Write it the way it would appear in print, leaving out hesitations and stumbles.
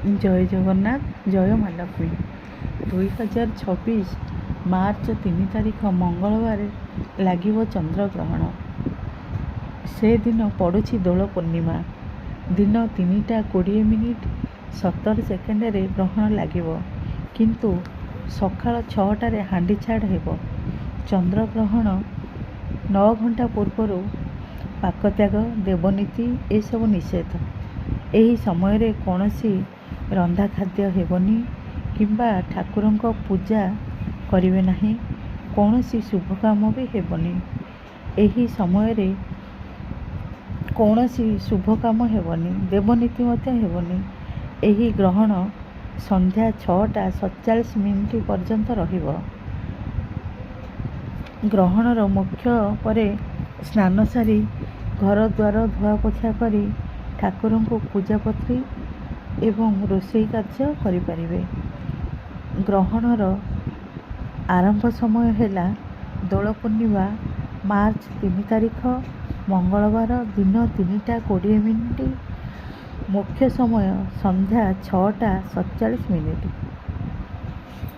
जय जगन्नाथ जय माँ लक्ष्मी 2026 मार्च 3 तारिख मंगलवार लागिव चंद्रग्रहण। से दिन पड़ुछि दोल पूर्णिमा। दिन 3टा 20 मिनिट 17 सेकेंडरे ग्रहण लागिव, किंतु सकाळ 6टारे हांडी छाड़ हेब। चंद्रग्रहण 9 घंटा पूर्व पाकत्याग देवनीति एसबू निषेध। ଏହି ସମୟରେ କୌଣସି ରନ୍ଧା ଖାଦ୍ୟ ହେବନି କିମ୍ବା ଠାକୁରଙ୍କ ପୂଜା କରିବେ ନାହିଁ। କୌଣସି ଶୁଭ କାମ ବି ହେବନି। ଏହି ସମୟରେ କୌଣସି ଶୁଭ କାମ ହେବନି, ଦେବନୀତି ମଧ୍ୟ ହେବନି। ଏହି ଗ୍ରହଣ ସନ୍ଧ୍ୟା 6ଟା 47 ପର୍ଯ୍ୟନ୍ତ ରହିବ। ଗ୍ରହଣର ମୁଖ୍ୟ ପରେ ସ୍ନାନ ସାରି ଘର ଦ୍ୱାର ଧୁଆପୋଛା କରି ଠାକୁରଙ୍କୁ ପୂଜାପତ୍ରି ଏବଂ ରୋଷେଇ କାର୍ଯ୍ୟ କରିପାରିବେ। ଗ୍ରହଣର ଆରମ୍ଭ ସମୟ ହେଲା ଦୋଳ ପୂର୍ଣ୍ଣିମା ମାର୍ଚ୍ଚ 3 ତାରିଖ ମଙ୍ଗଳବାର ଦିନ 3ଟା 20 ମିନିଟ୍। ମୁଖ୍ୟ ସମୟ ସନ୍ଧ୍ୟା 6ଟା 47 ମିନିଟ୍।